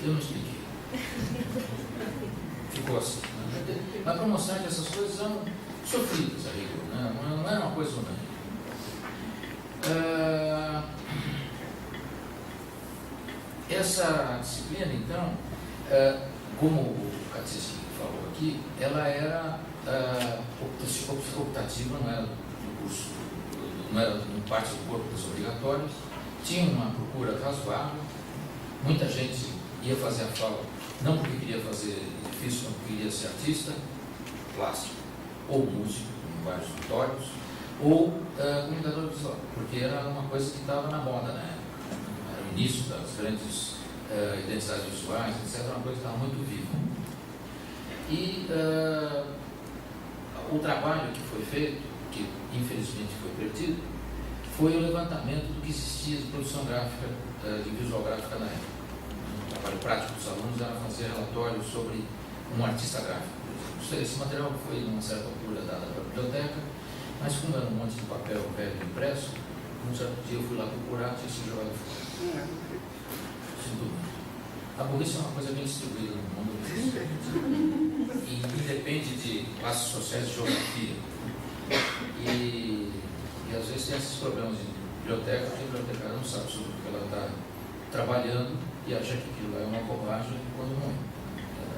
Eu não expliquei. Ficou assim. Mas para mostrar que essas coisas são sofridas a rigor, né? Não era uma coisa unânime. Essa disciplina, então, como o Catecismo falou aqui, ela era optativa, não era do curso, não era parte do corpo das obrigatórias, tinha uma procura razoável, muita gente ia fazer a FAO não porque queria fazer edifício, não porque queria ser artista, plástico, ou músico, em vários notórios, ou comunicador visual, porque era uma coisa que estava na moda na época. Era o início das grandes identidades visuais, etc., uma coisa que estava muito viva. E o trabalho que foi feito, que infelizmente foi perdido, foi o levantamento do que existia de produção gráfica, de visual gráfica na época. O trabalho prático dos alunos era fazer relatórios sobre um artista gráfico. Esse material foi, numa certa altura, dado para a biblioteca, mas como era um monte de papel velho impresso, um certo dia eu fui lá procurar, tinha sido jogado fora. Sinto muito. A burrice é uma coisa bem distribuída no mundo, e independe de classes sociais e geografia. E às vezes tem esses problemas de biblioteca, porque a bibliotecária não sabe sobre o que ela está trabalhando e acha que aquilo é uma bobagem quando não é.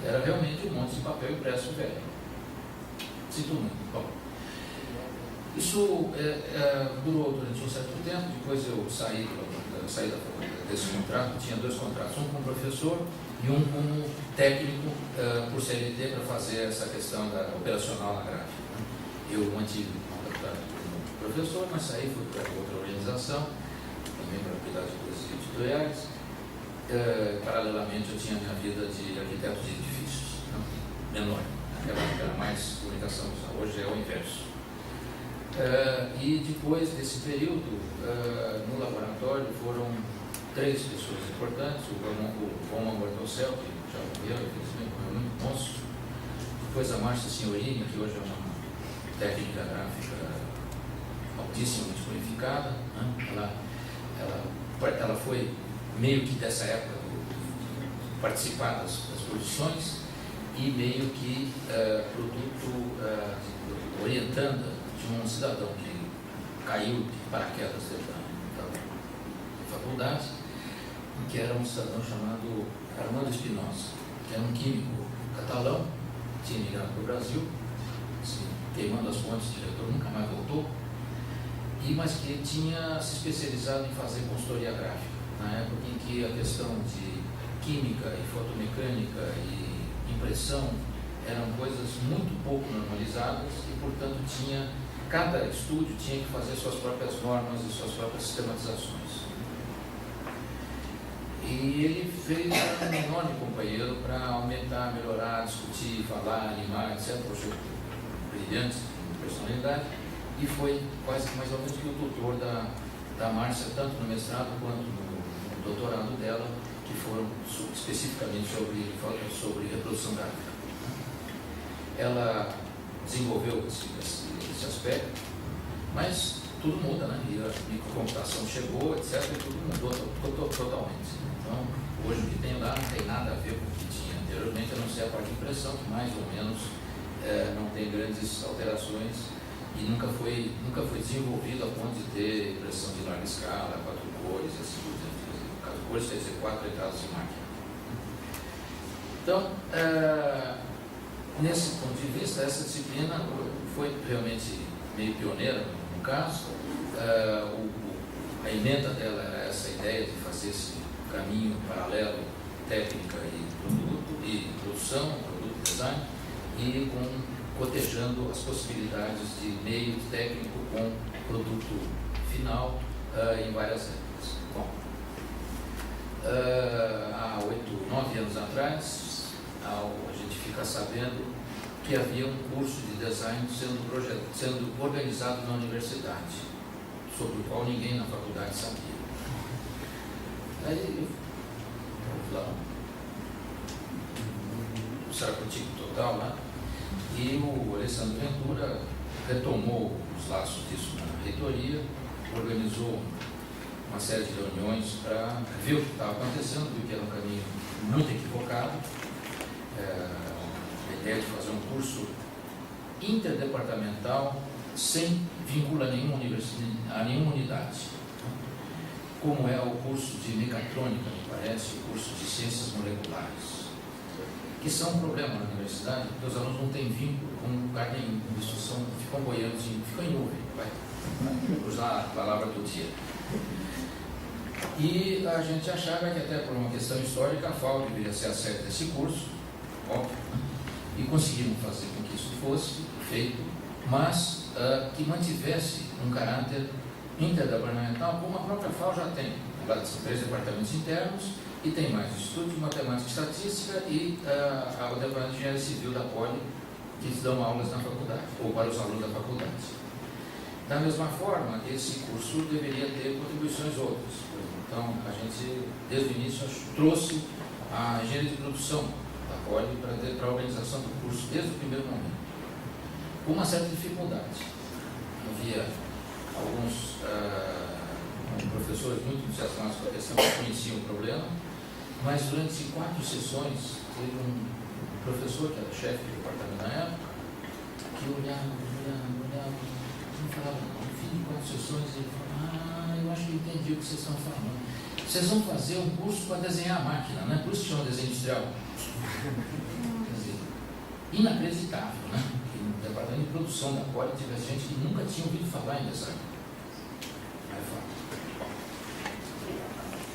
Era realmente um monte de papel impresso velho. Sinto muito. Bom, isso durou durante um certo tempo. Depois eu saí desse contrato. Tinha 2 contratos, um como professor e um como técnico por CLT para fazer essa questão operacional na gráfica. Eu mantive o contrato como professor, mas saí, fui para outra organização, também para cuidar de coisas editoriais. Paralelamente eu tinha a minha vida de arquiteto de edifícios, menor. Naquela época era mais comunicação visual, hoje é o inverso. E depois desse período, no laboratório foram 3 pessoas importantes: o Roman Bortocel, que já morreu, infelizmente morreu muito monstro. Depois a Márcia Signorini, que hoje é uma técnica gráfica altíssimamente qualificada, né? Ela foi meio que dessa época participar das produções e meio que orientanda de um cidadão que caiu de paraquedas da faculdade, que era um cidadão chamado Armando Espinosa, que era um químico catalão, tinha migrado para o Brasil, assim, queimando as pontes, o diretor nunca mais voltou, mas que tinha se especializado em fazer consultoria gráfica, na época em que a questão de química e fotomecânica e impressão eram coisas muito pouco normalizadas e, portanto, cada estúdio tinha que fazer suas próprias normas e suas próprias sistematizações. E ele fez um enorme companheiro para aumentar, melhorar, discutir, falar, animar, etc. Projeto brilhante, personalidade, e foi quase que mais ou menos que o tutor da Márcia, tanto no mestrado quanto no doutorado dela, que foram especificamente sobre reprodução gráfica. Ela desenvolveu esse aspecto, mas tudo muda, né? E a microcomputação chegou, etc., e tudo mudou totalmente. Então, hoje o que tem lá não tem nada a ver com o que tinha anteriormente, a não ser a parte de impressão, que mais ou menos não tem grandes alterações e nunca foi desenvolvido a ponto de ter impressão de larga escala, 4 cores, assim por diante. 4 cores quer dizer 4 entradas de máquina. Então, nesse ponto de vista, essa disciplina foi realmente meio pioneira no caso. A emenda dela era essa ideia de fazer esse caminho paralelo, técnica e produto, e produção, produto e design, e cotejando as possibilidades de meio técnico com produto final em várias épocas. Bom, há 8, 9 anos atrás, a gente fica sabendo que havia um curso de design sendo organizado na universidade, sobre o qual ninguém na faculdade sabia. Aí, lá, o Sarcotico total lá, e o Alessandro Ventura retomou os laços disso na reitoria, organizou uma série de reuniões para ver o que estava acontecendo, viu que era um caminho muito equivocado. A ideia de fazer um curso interdepartamental sem vínculo a nenhuma unidade, como é o curso de mecatrônica, me parece, o curso de ciências moleculares, que são um problema na universidade, porque os alunos não têm vínculo com lugar nenhum, eles ficam boiando, ficam em nuvem, vai usar a palavra do dia. E a gente achava que até por uma questão histórica a FAO deveria ser a sede desse curso, óbvio, e conseguiram fazer com que isso fosse feito, mas que mantivesse um caráter interdepartamental, como a própria FAO já tem. Lá são 3 departamentos internos e tem mais o Instituto de Matemática e Estatística e o Departamento de Engenharia Civil da Poli, que dão aulas na faculdade, ou para os alunos da faculdade. Da mesma forma, esse curso deveria ter contribuições outras. Então, a gente, desde o início, trouxe a engenharia de produção da Poli para a organização do curso, desde o primeiro momento, com uma certa dificuldade. Havia alguns professores muito entusiasmados com a questão, que conheciam o problema, mas durante 4 sessões, teve um professor, que era chefe do departamento na época, que olhava, não falava não. No fim de 4 sessões, ele falou: eu acho que entendi o que vocês estão falando. Vocês vão fazer um curso para desenhar a máquina, não é por isso que chama desenho industrial. Quer dizer, inacreditável, né? Que no departamento de produção da Poli tivesse gente que nunca tinha ouvido falar em design.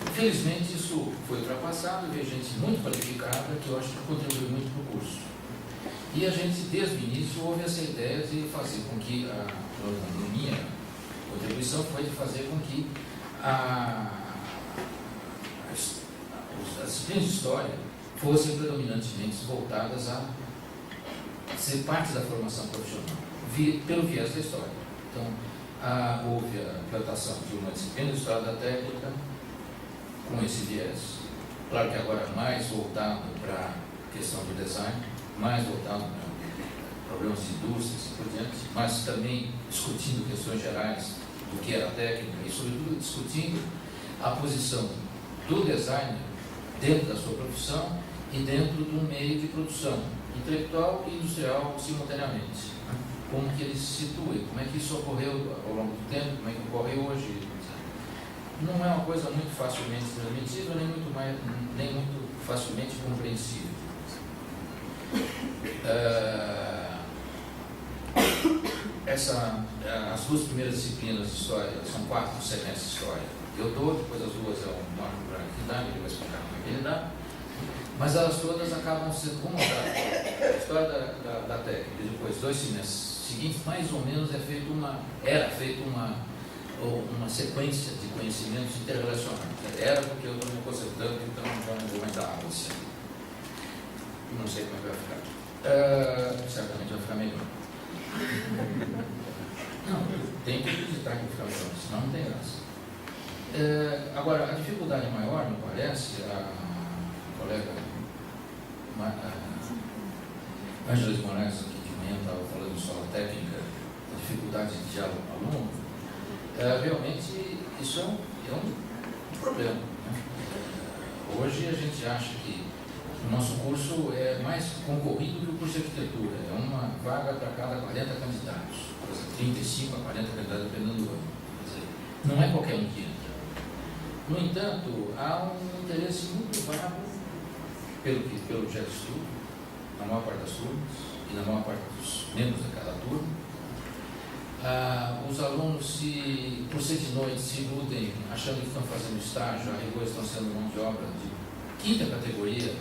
Infelizmente, isso foi ultrapassado, veio gente muito qualificada que eu acho que contribuiu muito para o curso. E a gente, desde o início, houve essa ideia de fazer com que, a minha contribuição foi de fazer com que as disciplinas de história fossem predominantemente voltadas a ser parte da formação profissional, pelo viés da história. Então, houve a implantação de uma disciplina de história da técnica com esse viés. Claro que agora mais voltado para a questão do design, mais voltado para problemas de indústria e assim por diante, mas também discutindo questões gerais do que era técnica e, sobretudo, discutindo a posição do designer dentro da sua profissão e dentro do meio de produção intelectual e industrial simultaneamente. Como que ele se situa, como é que isso ocorreu ao longo do tempo, como é que ocorre hoje. Não é uma coisa muito facilmente transmitível, nem muito facilmente compreensível. As 2 primeiras disciplinas de história, são 4 semestres de história. Eu dou, depois as 2 é o Marco Branco que dá, ele vai explicar como é que ele dá. Mas elas todas acabam sendo, como a história da técnica, depois 2 semestres seguintes, mais ou menos era feita uma uma sequência de conhecimentos interrelacionados. Era porque eu estou me aposentando, então já não vou mais dar aula assim. Não sei como é que vai ficar. Certamente vai ficar melhor. Não, tem que acreditar que vai ficar melhor, senão não tem graça. Agora, a dificuldade maior, me parece, a colega Ângela de Moraes aqui de manhã estava falando de escola técnica, a dificuldade de diálogo com o aluno, realmente isso é um problema. Né? Hoje a gente acha que o nosso curso é mais concorrido que o curso de arquitetura, é uma vaga para cada 40 candidatos, 35 a 40 candidatos dependendo do ano. Quer dizer, não é qualquer um que entra. No entanto, há um interesse muito vago pelo objeto de estudo, na maior parte das turmas e na maior parte dos membros de cada turma. Os alunos, por ser de noite, se iludem achando que estão fazendo estágio, a rigor estão sendo mão de obra de 5ª categoria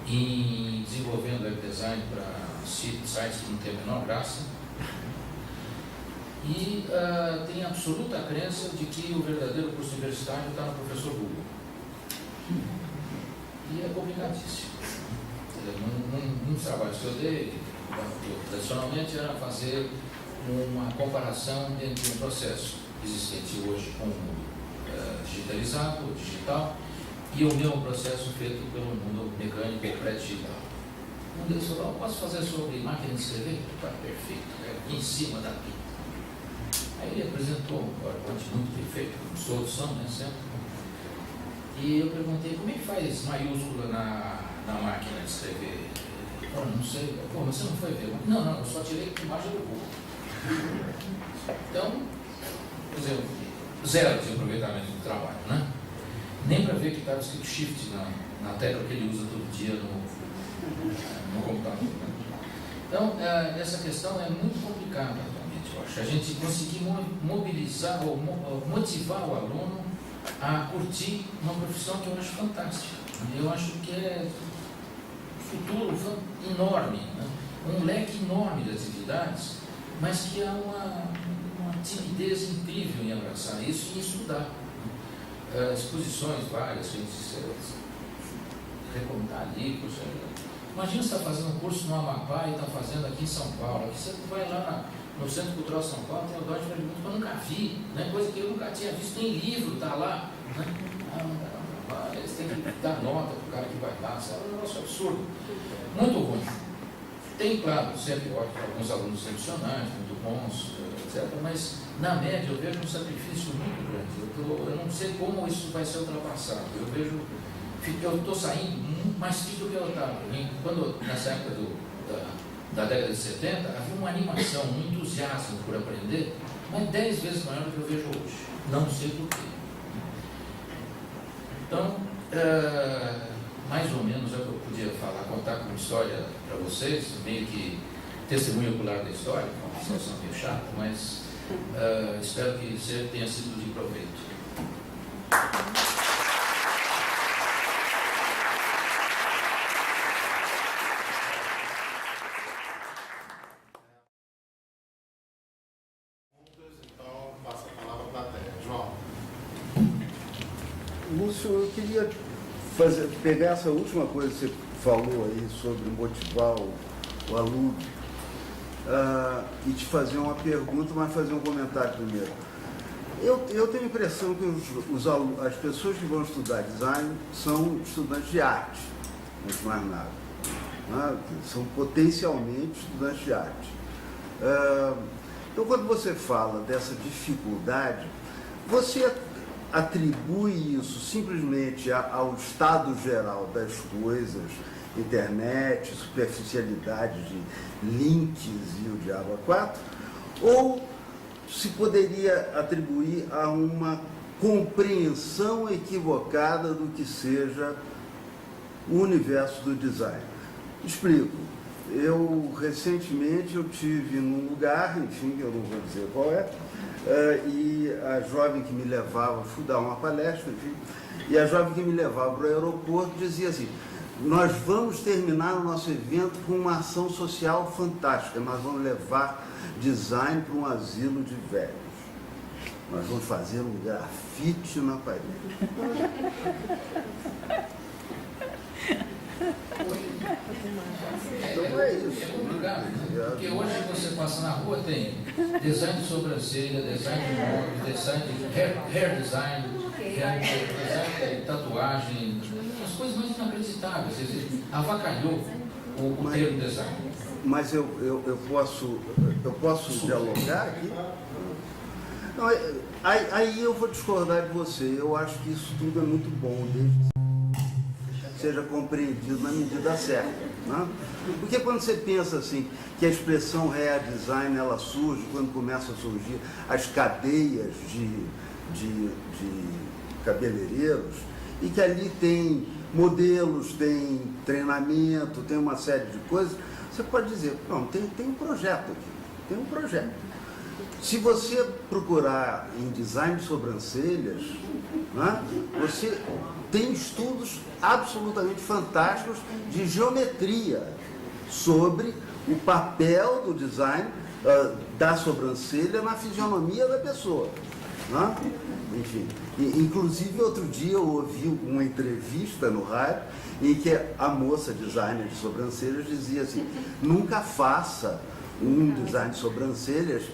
em desenvolvendo web design para sites que não tem a menor graça. E tem absoluta crença de que o verdadeiro curso universitário está no professor Google. E é complicadíssimo. Num dos trabalhos que eu dei, tradicionalmente, era fazer uma comparação entre um processo existente hoje com o mundo digitalizado, digital, e o meu processo feito pelo mundo mecânico pré-digital. Um deles falou: posso fazer sobre máquina de escrever? Perfeito, em cima da pinta. Aí ele apresentou um PowerPoint muito perfeito, como todos são, né, sempre. E eu perguntei: como é que faz maiúscula na máquina de escrever? Ele falou: não sei. Pô, mas você não foi ver? Não, eu só tirei a imagem do Google. Então, quer dizer, zero de aproveitamento do trabalho, né? Nem para ver que estava escrito Shift na tecla que ele usa todo dia no computador. Né? Então, essa questão é muito complicada atualmente, eu acho. A gente conseguir mobilizar ou motivar o aluno a curtir uma profissão que eu acho fantástica. Eu acho que é futuro enorme, né? Um leque enorme de atividades, mas que há uma timidez incrível em abraçar isso e em estudar. Exposições várias, a gente recomendar livros. Imagina você está fazendo um curso no Amapá e está fazendo aqui em São Paulo. Aqui você vai lá no Centro Cultural São Paulo, tem o Dodge Pergunta que eu nunca vi, né? Coisa que eu nunca tinha visto, nem livro está lá. Né? Eles têm que dar nota para o cara que vai lá, isso é um negócio absurdo. Muito ruim. Tem, claro, sempre alguns alunos excepcionais, muito bons, etc., mas na média eu vejo um sacrifício muito grande. Eu não sei como isso vai ser ultrapassado. Eu estou saindo mais fit do que eu estava. Quando, nessa época da década de 70, havia uma animação, um entusiasmo por aprender, mas 10 vezes maior do que eu vejo hoje. Não sei porquê. Então, mais ou menos é o que eu podia falar, contar como história para vocês, meio que testemunho ocular da história, uma situação meio chata, mas espero que tenha sido de proveito. Então, passo a palavra para a plateia. João. Lúcio, eu queria pegar essa última coisa que você falou aí sobre motivar o aluno e te fazer uma pergunta, mas fazer um comentário primeiro. Eu tenho a impressão que as pessoas que vão estudar design são estudantes de arte, não mais nada. Né? São potencialmente estudantes de arte. Então, quando você fala dessa dificuldade, você atribui isso simplesmente ao estado geral das coisas, internet, superficialidade de links e o diabo a quatro, ou se poderia atribuir a uma compreensão equivocada do que seja o universo do design? Explico. Recentemente eu tive num lugar, enfim, eu não vou dizer qual é, e a jovem que me levava, fui dar uma palestra, enfim, e a jovem que me levava para o aeroporto dizia assim: nós vamos terminar o nosso evento com uma ação social fantástica, nós vamos levar design para um asilo de velhos. Nós vamos fazer um grafite na parede. Então é isso. É complicado, né? Porque hoje você passa na rua, tem design de sobrancelha, design de móvel, design de hair design, design de tatuagem, as coisas mais inacreditáveis. Quer dizer, avacalhou o termo design. Mas eu posso dialogar aqui? Não, aí eu vou discordar de você. Eu acho que isso tudo é muito bom, desde que seja compreendido na medida certa, né? Porque quando você pensa assim, que a expressão hair design, ela surge quando começam a surgir as cadeias de cabeleireiros, e que ali tem modelos, tem treinamento, tem uma série de coisas, você pode dizer, não, tem um projeto aqui, tem um projeto. Se você procurar em design de sobrancelhas, né, você tem estudos absolutamente fantásticos de geometria sobre o papel do design da sobrancelha na fisionomia da pessoa, né? Enfim, inclusive outro dia eu ouvi uma entrevista no rádio em que a moça designer de sobrancelhas dizia assim, nunca faça um design de sobrancelhas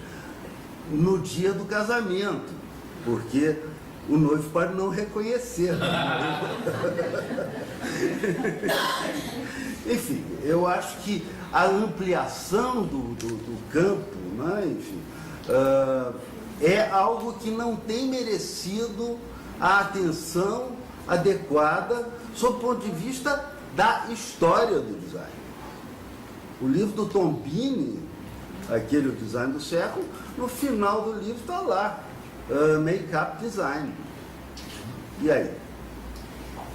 no dia do casamento, porque o noivo pode não reconhecer. Enfim, eu acho que a ampliação do campo, né, enfim, é algo que não tem merecido a atenção adequada sob o ponto de vista da história do design. O livro do Tombini, aquele O Design do Século, no final do livro está lá, Make-up Design. E aí?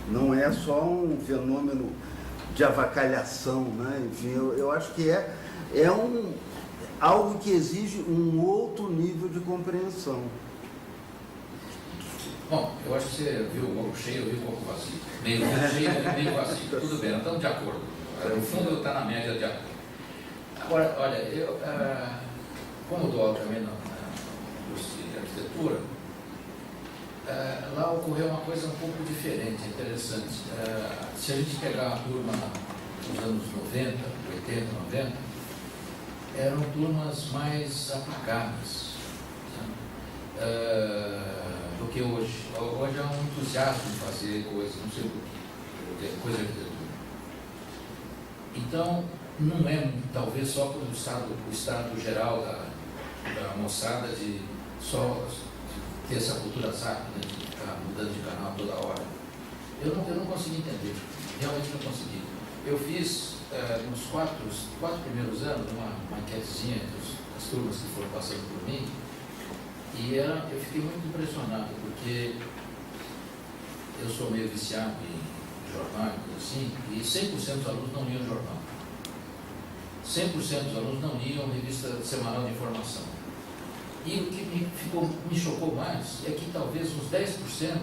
Não é só um fenômeno de avacalhação, né? Enfim, eu acho que é algo que exige um outro nível de compreensão. Bom, eu acho que você viu o copo cheio, eu vi o copo vazio. Meio cheio, meio vazio. Tudo bem, nós estamos de acordo. No fundo está na média de acordo. Agora, olha, eu, como dou aula também no curso de arquitetura, lá ocorreu uma coisa um pouco diferente, interessante. Se a gente pegar a turma dos anos 90, 80, 90, eram turmas mais apagadas, do que hoje. Hoje há um entusiasmo de fazer coisas, não sei o que, coisa de arquitetura. Então, não é talvez só pelo estado geral da moçada de só ter essa cultura rápida de ficar mudando de canal toda hora. Eu não consegui entender, realmente não consegui. Eu fiz nos quatro primeiros anos uma enquetezinha entre as turmas que foram passando por mim, e eu fiquei muito impressionado, porque eu sou meio viciado em jornal e coisa assim, e 100% dos alunos não liam jornal. 100% dos alunos não liam revista semanal de informação. E o que me chocou mais é que talvez uns 10%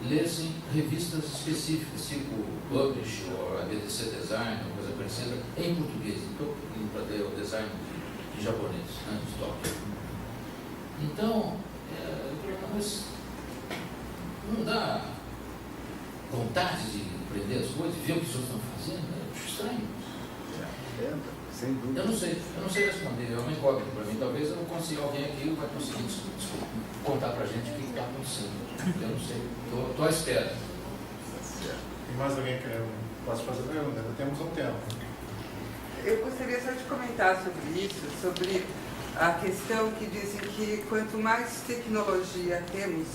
lessem revistas específicas, tipo Publish ou a BDC Design, ou coisa parecida, em português. Estou indo para ter o design de japonês, né, de Tóquio. Então, mas não dá vontade de aprender as coisas, de ver o que os outros estão fazendo? Eu acho estranho. Sem dúvida. Eu não sei responder, é uma incógnita para mim. Talvez eu consiga, alguém aqui vai conseguir contar para a gente o que está acontecendo. Eu não sei, estou à espera. Tem mais alguém que possa fazer pergunta? Temos um tempo. Eu gostaria só de comentar sobre isso, sobre a questão que dizem que quanto mais tecnologia temos,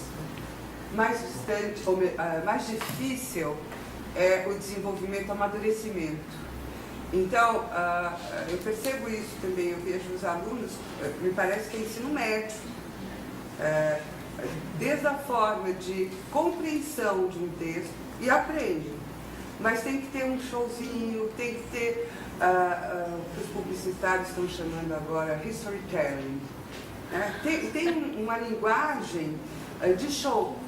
mais distante, ou mais difícil é o desenvolvimento, o amadurecimento. Então, eu percebo isso também, eu vejo os alunos, me parece que é ensino médio, desde a forma de compreensão de um texto, e aprende, mas tem que ter um showzinho, tem que ter, o que os publicitários estão chamando agora, storytelling. Tem uma linguagem de show.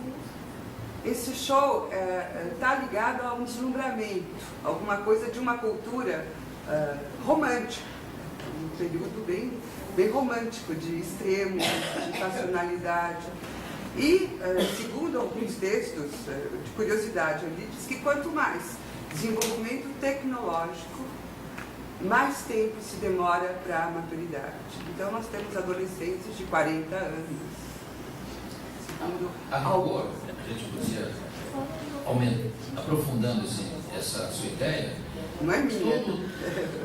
Esse show está ligado a um deslumbramento, alguma coisa de uma cultura romântica. um período bem romântico, de extremos, de passionalidade. E, segundo alguns textos, de curiosidade, eu li, diz que quanto mais desenvolvimento tecnológico, mais tempo se demora para a maturidade. Então, nós temos adolescentes de 40 anos. A rigor, a gente podia, aprofundando essa sua ideia, não é minha.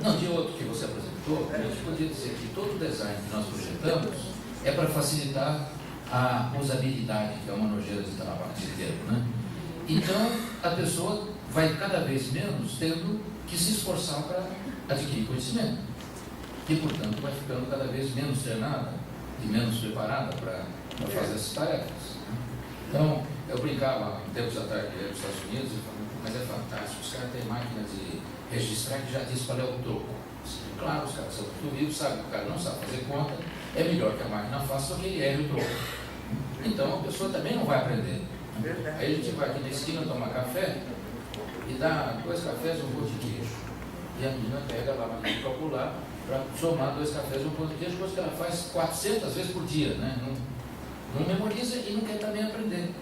Não, de outro que você apresentou, a gente podia dizer que todo o design que nós projetamos é para facilitar a usabilidade, que é uma nojeira de estar na parte de termo, né? Então, a pessoa vai cada vez menos tendo que se esforçar para adquirir conhecimento. E, portanto, vai ficando cada vez menos treinada e menos preparada para fazer essas tarefas. Então, eu brincava há tempos atrás que ia nos Estados Unidos e falava, mas é fantástico, os caras têm máquina de registrar que já diz qual é o troco. Claro, os caras são muito vivos, sabem que o cara não sabe fazer conta, é melhor que a máquina faça, só que ele erre o troco. Então, a pessoa também não vai aprender. Aí a gente vai aqui na esquina tomar café e dá 2 cafés e um pão de queijo. E a menina pega lá a máquina de calcular para somar 2 cafés e um pão de queijo, coisa que ela faz 400 vezes por dia, né? Não memoriza e não quer também aprender.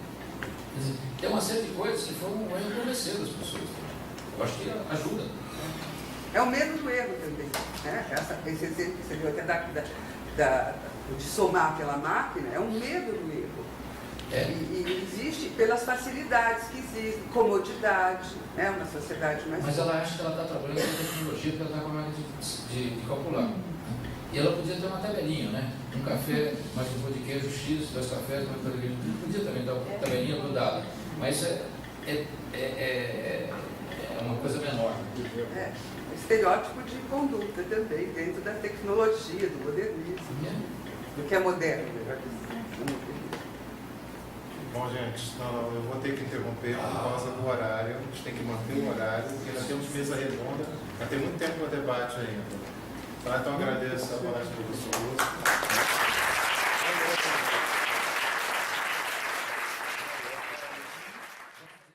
Quer dizer, tem uma série de coisas que foram endurecendo as pessoas. Eu acho que ajuda. É o medo do erro também. Né? Esse exemplo que você deu até de somar aquela máquina é um medo do erro. E existe pelas facilidades que existem, comodidade, né? Uma sociedade mais... Mas ela acha que ela está trabalhando com tecnologia porque ela está com a máquina de calcular. E ela podia ter uma tabelinha, né? Um café, mais um pão de queijo X, 2 cafés, mais um pão de queijo. Podia também dar uma tabelinha grudada. Mas isso é uma coisa menor. Estereótipo de conduta também, dentro da tecnologia, do modernismo. Do que é moderno, melhor dizendo. Bom, gente, eu vou ter que interromper por causa do horário. A gente tem que manter o horário, porque nós temos mesa redonda. Vai ter muito tempo para debate ainda. Tá? Então, agradeço a palestra do professor Lúcio.